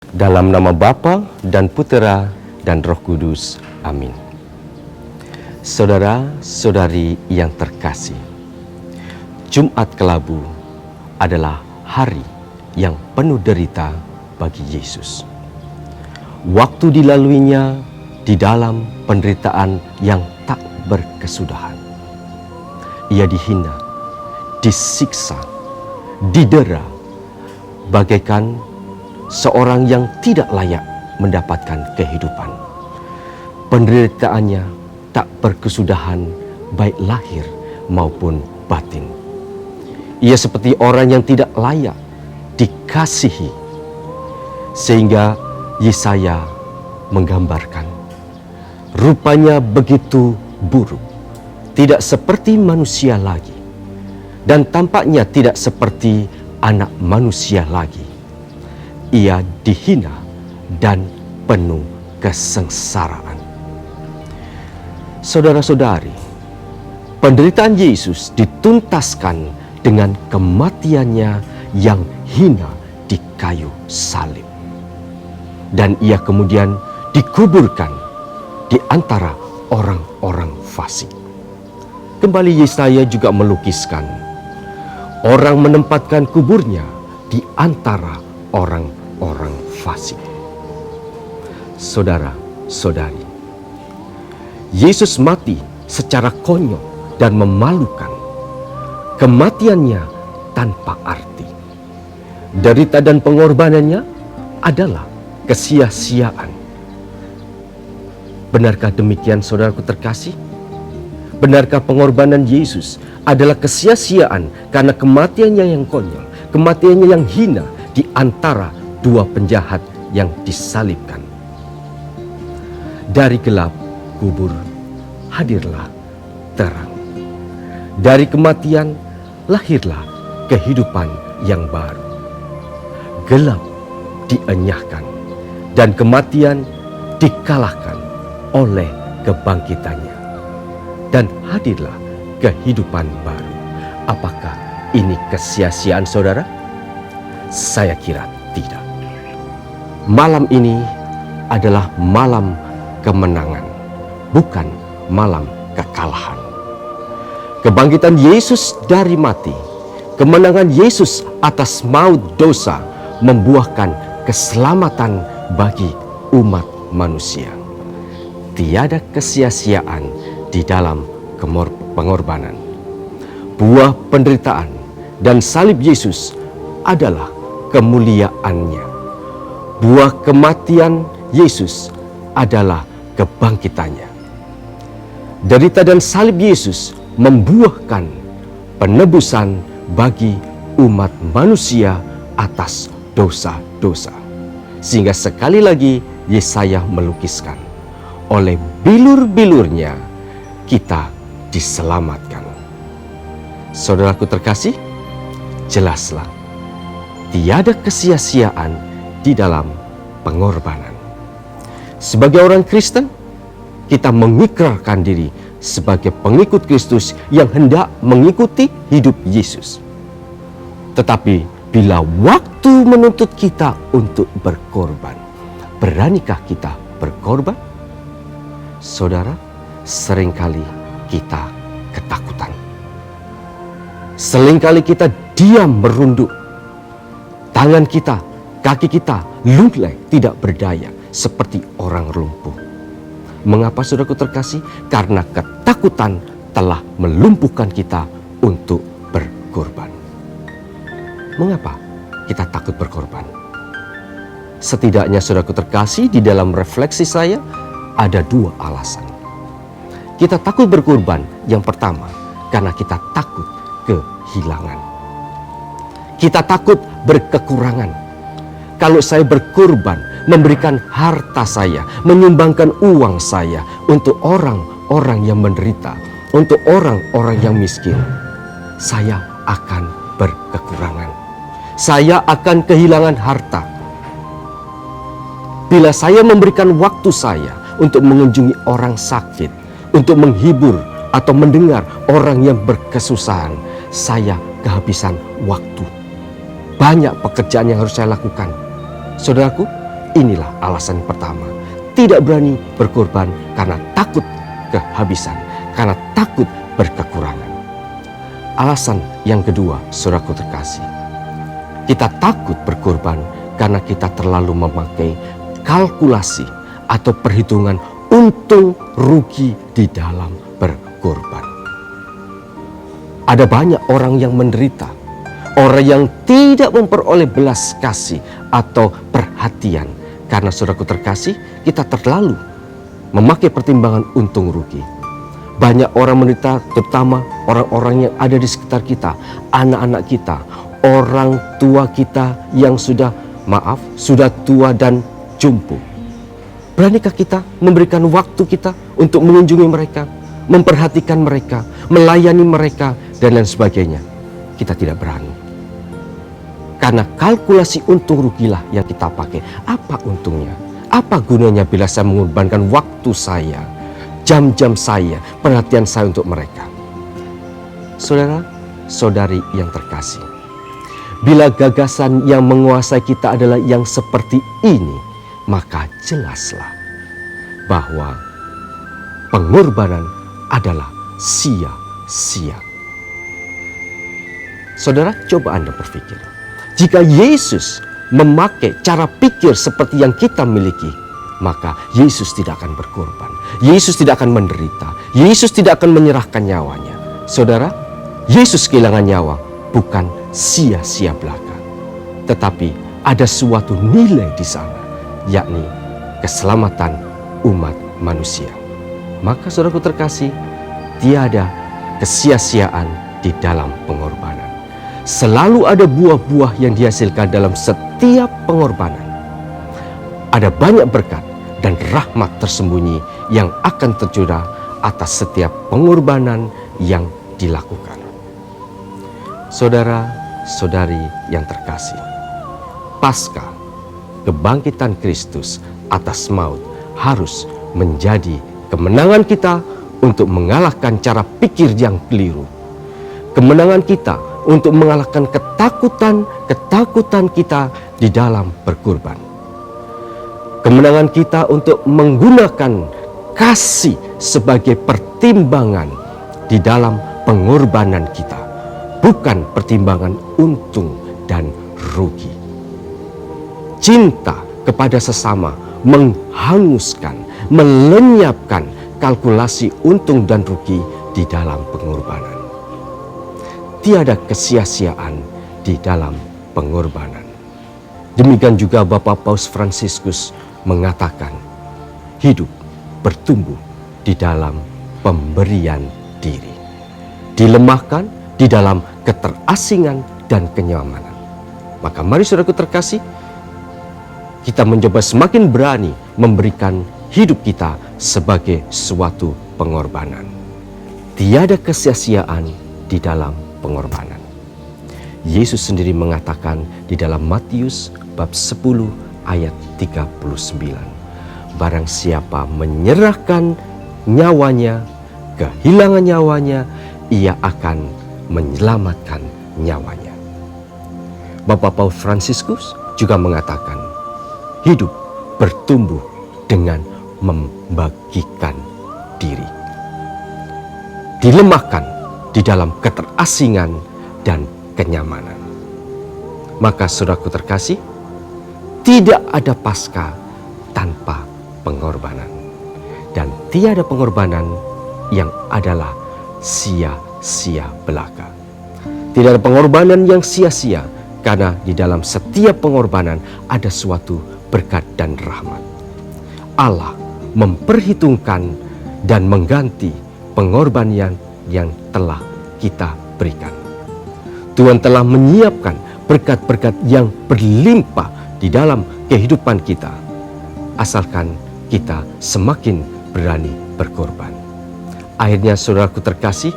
Dalam nama Bapa dan Putera dan Roh Kudus. Amin. Saudara-saudari yang terkasih, Jumat Kelabu adalah hari yang penuh derita bagi Yesus. Waktu dilaluinya di dalam penderitaan yang tak berkesudahan. Ia dihina, disiksa, didera, bagaikan seorang yang tidak layak mendapatkan kehidupan. Penderitaannya tak berkesudahan baik lahir maupun batin. Ia seperti orang yang tidak layak dikasihi. Sehingga Yesaya menggambarkan rupanya begitu buruk, tidak seperti manusia lagi, dan tampaknya tidak seperti anak manusia lagi. Ia dihina dan penuh kesengsaraan. Saudara-saudari, penderitaan Yesus dituntaskan dengan kematiannya yang hina di kayu salib. Dan ia kemudian dikuburkan di antara orang-orang fasik. Kembali Yesaya juga melukiskan orang menempatkan kuburnya di antara orang-orang fasik. Saudara-saudari, Yesus mati secara konyol dan memalukan. Kematiannya tanpa arti. Derita dan pengorbanannya adalah kesia-siaan. Benarkah demikian, saudaraku terkasih? Benarkah pengorbanan Yesus adalah kesia-siaan karena kematiannya yang konyol, kematiannya yang hina di antara dua penjahat yang disalibkan? Dari gelap kubur hadirlah terang. Dari kematian lahirlah kehidupan yang baru. Gelap dienyahkan dan kematian dikalahkan oleh kebangkitannya. Dan hadirlah kehidupan baru. Apakah ini kesia-siaan, saudara? Saya kira tidak. Malam ini adalah malam kemenangan, bukan malam kekalahan. Kebangkitan Yesus dari mati, kemenangan Yesus atas maut dosa membuahkan keselamatan bagi umat manusia. Tiada kesia-siaan di dalam pengorbanan. Buah penderitaan dan salib Yesus adalah kemuliaannya. Buah kematian Yesus adalah kebangkitannya. Derita dan salib Yesus membuahkan penebusan bagi umat manusia atas dosa-dosa. Sehingga sekali lagi Yesaya melukiskan, oleh bilur-bilurnya kita diselamatkan. Saudaraku terkasih, jelaslah tiada kesia-siaan di dalam pengorbanan. Sebagai orang Kristen, kita mengikrarkan diri sebagai pengikut Kristus yang hendak mengikuti hidup Yesus. Tetapi bila waktu menuntut kita untuk berkorban, beranikah kita berkorban? Saudara, seringkali kita ketakutan. Seringkali kita diam merunduk. Tangan kita, kaki kita lunglai, tidak berdaya seperti orang lumpuh. Mengapa, saudaraku terkasih? Karena ketakutan telah melumpuhkan kita untuk berkorban. Mengapa kita takut berkorban? Setidaknya, saudaraku terkasih, di dalam refleksi saya ada dua alasan. Kita takut berkorban. Yang pertama, karena kita takut kehilangan. Kita takut berkekurangan. Kalau saya berkorban, memberikan harta saya, menyumbangkan uang saya untuk orang-orang yang menderita, untuk orang-orang yang miskin, saya akan berkekurangan. Saya akan kehilangan harta. Bila saya memberikan waktu saya untuk mengunjungi orang sakit, untuk menghibur atau mendengar orang yang berkesusahan, saya kehabisan waktu. Banyak pekerjaan yang harus saya lakukan. Saudaraku, inilah alasan pertama. Tidak berani berkorban karena takut kehabisan, karena takut berkekurangan. Alasan yang kedua, saudaraku terkasih, kita takut berkorban karena kita terlalu memakai kalkulasi atau perhitungan untung rugi di dalam berkorban. Ada banyak orang yang menderita, orang yang tidak memperoleh belas kasih atau perhatian karena, saudaraku terkasih, kita terlalu memakai pertimbangan untung rugi. Banyak orang menderita, terutama orang-orang yang ada di sekitar kita, anak-anak kita, orang tua kita yang sudah tua dan jompo. Beranikah kita memberikan waktu kita untuk mengunjungi mereka, memperhatikan mereka, melayani mereka, dan lain sebagainya? Kita tidak berani. Karena kalkulasi untung rugilah yang kita pakai. Apa untungnya? Apa gunanya bila saya mengorbankan waktu saya, jam-jam saya, perhatian saya untuk mereka? Saudara, saudari yang terkasih, bila gagasan yang menguasai kita adalah yang seperti ini, maka jelaslah bahwa pengorbanan adalah sia-sia. Saudara, coba Anda berpikir, jika Yesus memakai cara pikir seperti yang kita miliki, maka Yesus tidak akan berkorban, Yesus tidak akan menderita, Yesus tidak akan menyerahkan nyawanya. Saudara, Yesus kehilangan nyawa bukan sia-sia belaka, tetapi ada suatu nilai di sana, yakni keselamatan umat manusia. Maka saudaraku terkasih, tiada kesia-siaan di dalam pengorbanan. Selalu ada buah-buah yang dihasilkan dalam setiap pengorbanan. Ada banyak berkat dan rahmat tersembunyi yang akan tercurah atas setiap pengorbanan yang dilakukan. Saudara-saudari yang terkasih, pasca kebangkitan Kristus atas maut harus menjadi kemenangan kita untuk mengalahkan cara pikir yang keliru. Kemenangan kita untuk mengalahkan ketakutan kita di dalam berkorban. Kemenangan kita untuk menggunakan kasih sebagai pertimbangan di dalam pengorbanan kita, bukan pertimbangan untung dan rugi. Cinta kepada sesama menghanguskan, melenyapkan kalkulasi untung dan rugi di dalam pengorbanan. Tiada kesia-siaan di dalam pengorbanan. Demikian juga Bapak Paus Fransiskus mengatakan, hidup bertumbuh di dalam pemberian diri, dilemahkan di dalam keterasingan dan kenyamanan. Maka mari saudaraku terkasih, kita mencoba semakin berani memberikan hidup kita sebagai suatu pengorbanan. Tiada kesia-siaan di dalam pengorbanan. Yesus sendiri mengatakan di dalam Matius bab 10 ayat 39, barang siapa menyerahkan nyawanya, kehilangan nyawanya, ia akan menyelamatkan nyawanya. Bapak Paus Fransiskus juga mengatakan, hidup bertumbuh dengan membagikan diri. Dilemahkan di dalam keterasingan dan kenyamanan. Maka saudaraku terkasih, tidak ada Paskah tanpa pengorbanan. Dan tiada pengorbanan yang adalah sia-sia belaka. Tidak ada pengorbanan yang sia-sia, karena di dalam setiap pengorbanan ada suatu berkat dan rahmat. Allah memperhitungkan dan mengganti pengorbanan yang telah kita berikan. Tuhan telah menyiapkan berkat-berkat yang berlimpah di dalam kehidupan kita, asalkan kita semakin berani berkorban. Akhirnya saudaraku terkasih,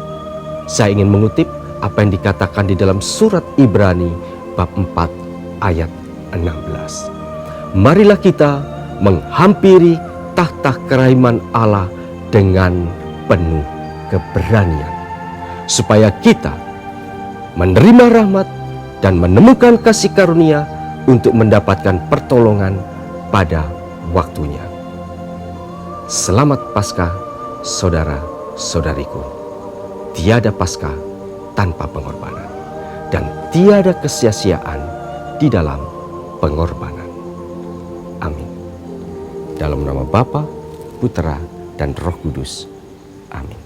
saya ingin mengutip apa yang dikatakan di dalam surat Ibrani bab 4 ayat 16. Marilah kita menghampiri tahta kerahiman Allah dengan penuh keberanian, supaya kita menerima rahmat dan menemukan kasih karunia untuk mendapatkan pertolongan pada waktunya. Selamat Paskah, saudara-saudariku. Tiada Paskah tanpa pengorbanan, dan tiada kesia-siaan di dalam pengorbanan. Amin. Dalam nama Bapa, Putera, dan Roh Kudus. Amin.